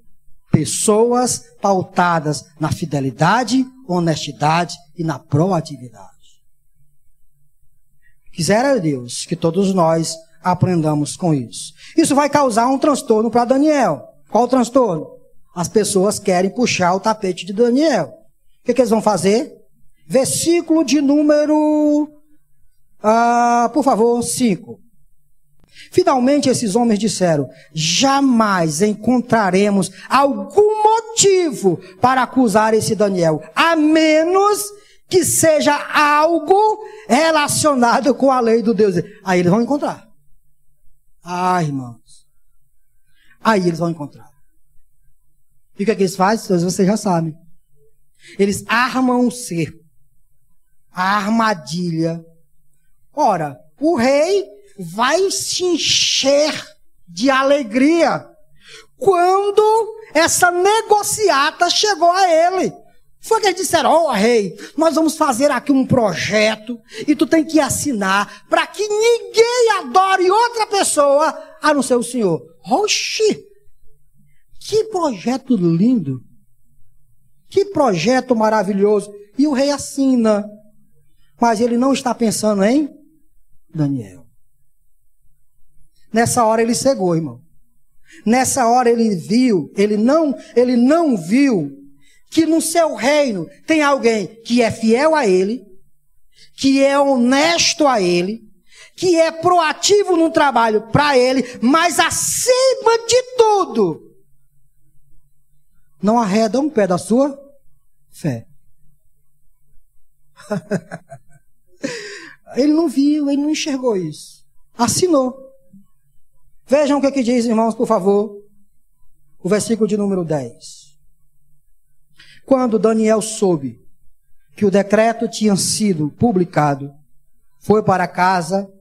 pessoas pautadas na fidelidade, honestidade e na proatividade. Quisera Deus que todos nós aprendamos com isso. Isso vai causar um transtorno para Daniel. Qual o transtorno? As pessoas querem puxar o tapete de Daniel. O que eles vão fazer? Versículo de número, por favor, 5. Finalmente esses homens disseram, jamais encontraremos algum motivo para acusar esse Daniel, a menos que seja algo relacionado com a lei do Deus. Aí eles vão encontrar. Irmãos. Aí eles vão encontrar. E o que é que eles fazem? Vocês já sabem. Eles armam um cerco. A armadilha. Ora, o rei vai se encher de alegria quando essa negociata chegou a ele. Foi que eles disseram, rei, nós vamos fazer aqui um projeto e tu tem que assinar para que ninguém adore outra pessoa a não ser o Senhor. Oxi! Que projeto lindo! Que projeto maravilhoso! E o rei assina. Mas ele não está pensando em Daniel. Nessa hora ele cegou, irmão. Nessa hora ele não viu que no seu reino tem alguém que é fiel a ele, que é honesto a ele, que é proativo no trabalho para ele, mas acima de tudo, não arreda um pé da sua fé. Ele não viu, ele não enxergou isso. Assinou. Vejam o que diz, irmãos, por favor, o versículo de número 10. Quando Daniel soube que o decreto tinha sido publicado, foi para casa,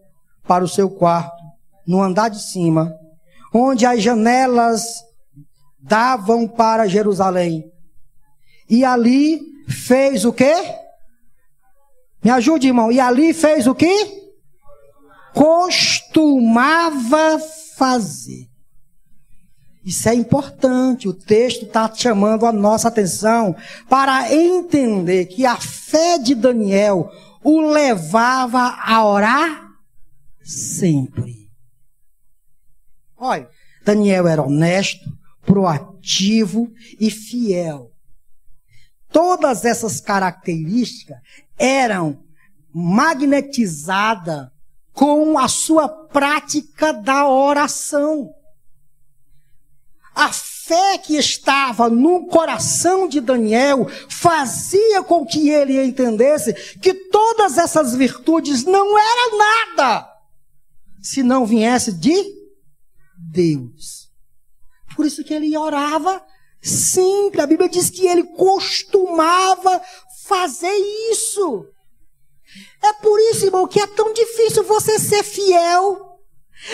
para o seu quarto, no andar de cima, onde as janelas davam para Jerusalém. E ali fez o quê? Me ajude, irmão. E ali fez o quê? Costumava fazer. Isso é importante. O texto está chamando a nossa atenção para entender que a fé de Daniel o levava a orar sempre. Olha, Daniel era honesto, proativo e fiel. Todas essas características eram magnetizadas com a sua prática da oração. A fé que estava no coração de Daniel fazia com que ele entendesse que todas essas virtudes não eram nada se não viesse de Deus. Por isso que ele orava sempre. A Bíblia diz que ele costumava fazer isso. É por isso, irmão, que é tão difícil você ser fiel.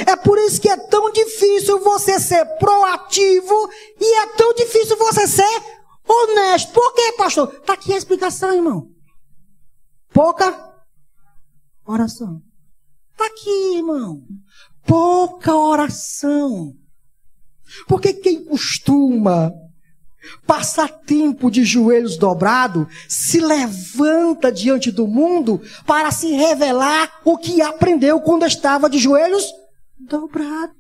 É por isso que é tão difícil você ser proativo e é tão difícil você ser honesto. Por quê, pastor? Está aqui a explicação, irmão. Pouca oração. Está aqui, irmão. Pouca oração. Porque quem costuma passar tempo de joelhos dobrados se levanta diante do mundo para se revelar o que aprendeu quando estava de joelhos dobrado.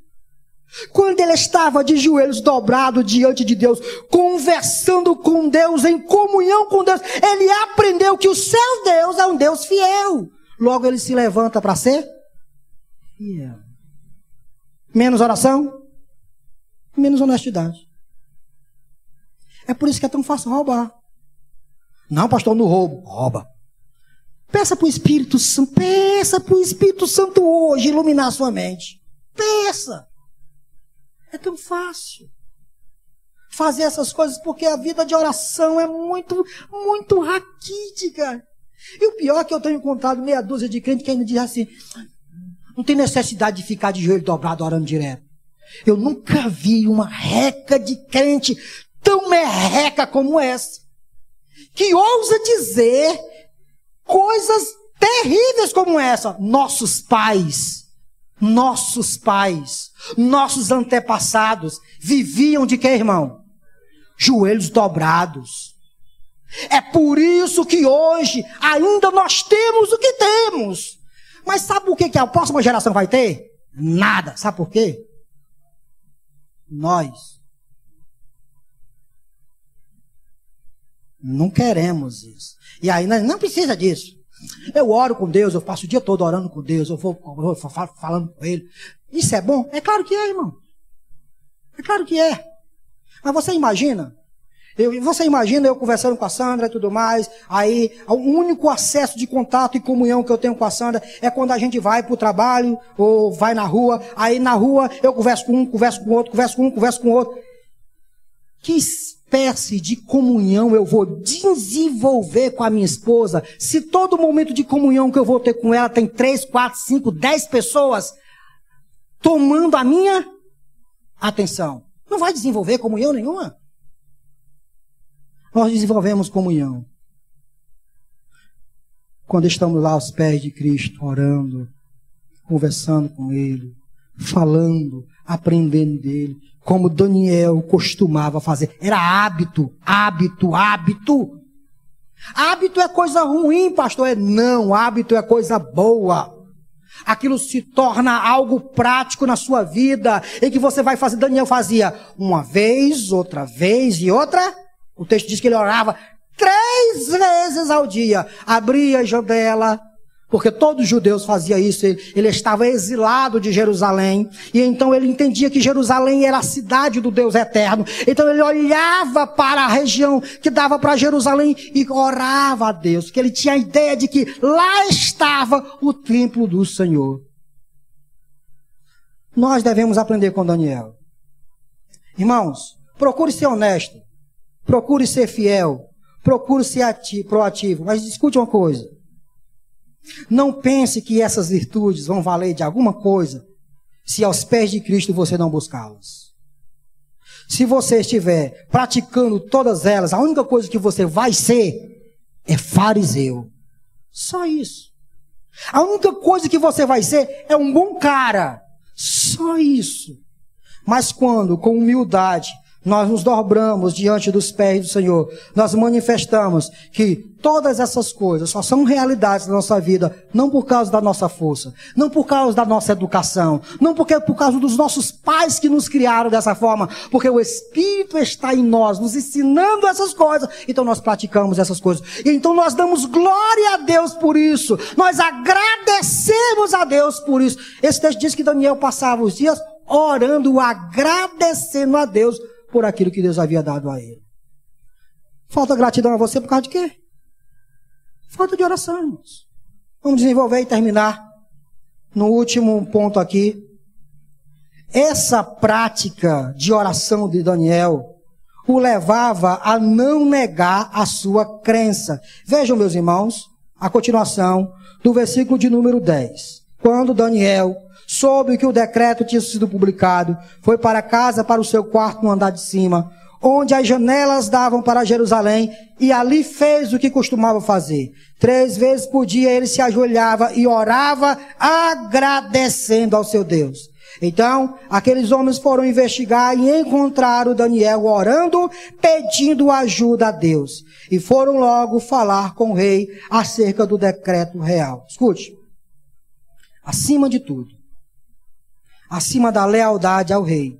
Quando ele estava de joelhos dobrados diante de Deus, conversando com Deus, em comunhão com Deus, ele aprendeu que o seu Deus é um Deus fiel. Logo ele se levanta para ser fiel. Menos oração, menos honestidade. É por isso que é tão fácil roubar. Não, pastor, no roubo. Rouba. Peça para o Espírito Santo. Peça para o Espírito Santo hoje iluminar a sua mente. Peça. É tão fácil fazer essas coisas porque a vida de oração é muito raquítica. E o pior é que eu tenho encontrado meia dúzia de crentes que ainda dizem assim: não tem necessidade de ficar de joelho dobrado orando direto. Eu nunca vi uma reca de crente tão merreca como essa, que ousa dizer coisas terríveis como essa. Nossos pais, nossos antepassados viviam de quê, irmão? Joelhos dobrados. É por isso que hoje ainda nós temos o que temos. Mas sabe o que a próxima geração vai ter? Nada. Sabe por quê? Nós não queremos isso. E aí não precisa disso. Eu oro com Deus, eu passo o dia todo orando com Deus, eu vou falando com Ele. Isso é bom? É claro que é, irmão. É claro que é. Mas você imagina eu conversando com a Sandra e tudo mais, aí o único acesso de contato e comunhão que eu tenho com a Sandra é quando a gente vai para o trabalho ou vai na rua. Aí na rua eu converso com um, converso com outro, converso com um, converso com outro. Que espécie de comunhão eu vou desenvolver com a minha esposa se todo momento de comunhão que eu vou ter com ela tem 3, 4, 5, 10 pessoas tomando a minha atenção? Não vai desenvolver comunhão nenhuma. Nós desenvolvemos comunhão quando estamos lá aos pés de Cristo, orando, conversando com Ele, falando, aprendendo dele, como Daniel costumava fazer. Era hábito. Hábito é coisa ruim, pastor. Não, hábito é coisa boa. Aquilo se torna algo prático na sua vida, em que você vai fazer. Daniel fazia uma vez, outra vez e outra. O texto diz que ele orava 3 vezes ao dia. Abria a janela, porque todos os judeus faziam isso. Ele estava exilado de Jerusalém. E então ele entendia que Jerusalém era a cidade do Deus eterno. Então ele olhava para a região que dava para Jerusalém e orava a Deus. Porque ele tinha a ideia de que lá estava o templo do Senhor. Nós devemos aprender com Daniel. Irmãos, procure ser honesto. Procure ser fiel. Procure ser proativo. Mas escute uma coisa. Não pense que essas virtudes vão valer de alguma coisa se aos pés de Cristo você não buscá-las. Se você estiver praticando todas elas, a única coisa que você vai ser é fariseu. Só isso. A única coisa que você vai ser é um bom cara. Só isso. Mas quando, com humildade, nós nos dobramos diante dos pés do Senhor, nós manifestamos que todas essas coisas só são realidades na nossa vida, não por causa da nossa força, não por causa da nossa educação, não por causa dos nossos pais que nos criaram dessa forma, porque o Espírito está em nós, nos ensinando essas coisas, então nós praticamos essas coisas. E então nós damos glória a Deus por isso, nós agradecemos a Deus por isso. Esse texto diz que Daniel passava os dias orando, agradecendo a Deus por aquilo que Deus havia dado a ele. Falta gratidão a você por causa de quê? Falta de oração, irmãos. Vamos desenvolver e terminar no último ponto aqui. Essa prática de oração de Daniel o levava a não negar a sua crença. Vejam, meus irmãos, a continuação do versículo de número 10. Quando Daniel soube que o decreto tinha sido publicado, foi para casa, para o seu quarto no andar de cima, onde as janelas davam para Jerusalém, e ali fez o que costumava fazer. 3 vezes por dia ele se ajoelhava e orava, agradecendo ao seu Deus. Então, aqueles homens foram investigar e encontraram Daniel orando, pedindo ajuda a Deus. E foram logo falar com o rei acerca do decreto real. Escute, acima de tudo, acima da lealdade ao rei,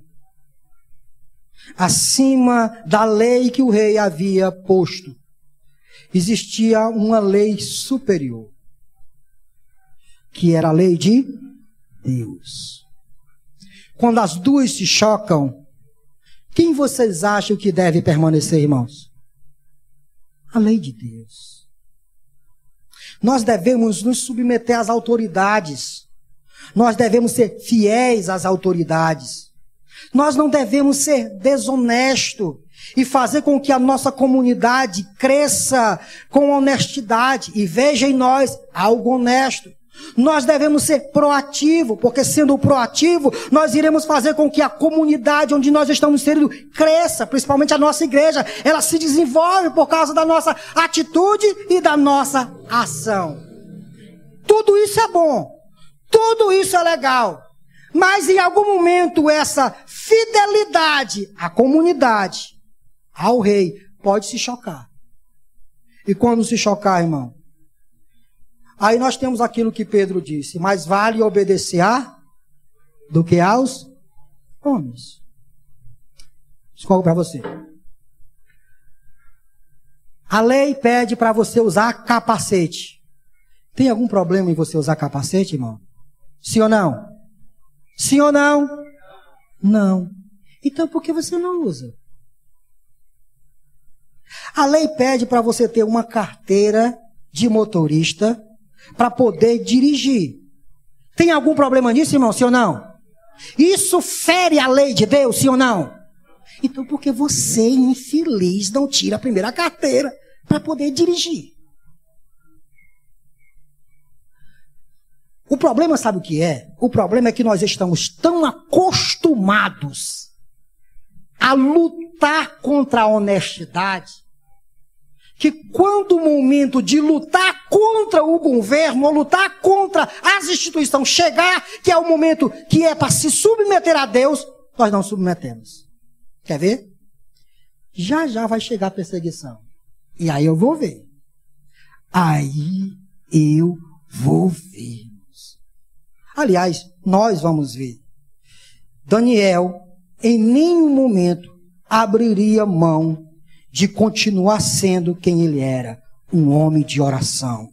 acima da lei que o rei havia posto, existia uma lei superior, que era a lei de Deus. Quando as duas se chocam, quem vocês acham que deve permanecer, irmãos? A lei de Deus. Nós devemos nos submeter às autoridades. Nós devemos ser fiéis às autoridades. Nós não devemos ser desonestos e fazer com que a nossa comunidade cresça com honestidade e veja em nós algo honesto. Nós devemos ser proativos, porque sendo proativo, nós iremos fazer com que a comunidade onde nós estamos inseridos cresça, principalmente a nossa igreja. Ela se desenvolve por causa da nossa atitude e da nossa ação. Tudo isso é bom. Tudo isso é legal, mas em algum momento essa fidelidade à comunidade, ao rei, pode se chocar. E quando se chocar, irmão, aí nós temos aquilo que Pedro disse, mais vale obedecer a do que aos homens. Escolho para você. A lei pede para você usar capacete. Tem algum problema em você usar capacete, irmão? Sim ou não? Sim ou não? Não. Então por que você não usa? A lei pede para você ter uma carteira de motorista para poder dirigir. Tem algum problema nisso, irmão? Sim ou não? Isso fere a lei de Deus, sim ou não? Então por que você, infeliz, não tira a primeira carteira para poder dirigir? O problema, sabe o que é? O problema é que nós estamos tão acostumados a lutar contra a honestidade, que quando o momento de lutar contra o governo, ou lutar contra as instituições chegar, que é o momento que é para se submeter a Deus, nós não submetemos. Quer ver? Já já vai chegar a perseguição. E aí eu vou ver. Aí eu vou ver. Aliás, nós vamos ver. Daniel, em nenhum momento, abriria mão de continuar sendo quem ele era. Um homem de oração.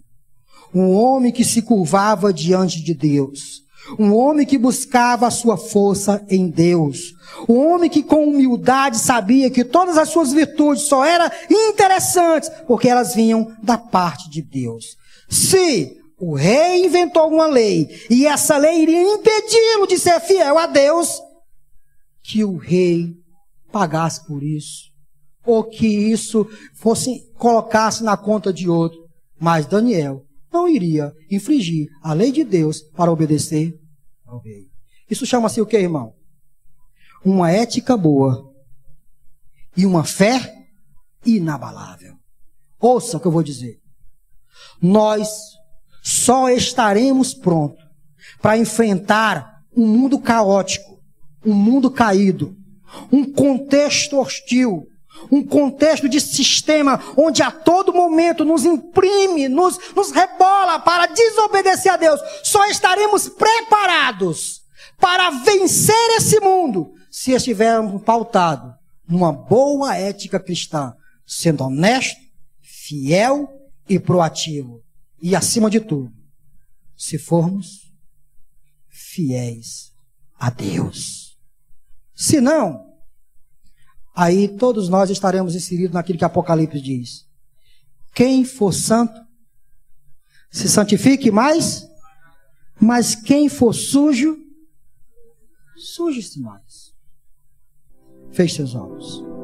Um homem que se curvava diante de Deus. Um homem que buscava a sua força em Deus. Um homem que com humildade sabia que todas as suas virtudes só eram interessantes porque elas vinham da parte de Deus. Se o rei inventou uma lei, e essa lei iria impedi-lo de ser fiel a Deus, que o rei pagasse por isso, ou que isso colocasse na conta de outro. Mas Daniel não iria infringir a lei de Deus para obedecer ao rei. Isso chama-se o que, irmão? Uma ética boa e uma fé inabalável. Ouça o que eu vou dizer. Nós só estaremos prontos para enfrentar um mundo caótico, um mundo caído, um contexto hostil, um contexto de sistema onde a todo momento nos imprime, nos rebola para desobedecer a Deus. Só estaremos preparados para vencer esse mundo se estivermos pautados numa boa ética cristã, sendo honesto, fiel e proativo. E acima de tudo, se formos fiéis a Deus. Se não, aí todos nós estaremos inseridos naquilo que Apocalipse diz. Quem for santo, se santifique mais, mas quem for sujo, suje-se mais. Feche seus olhos.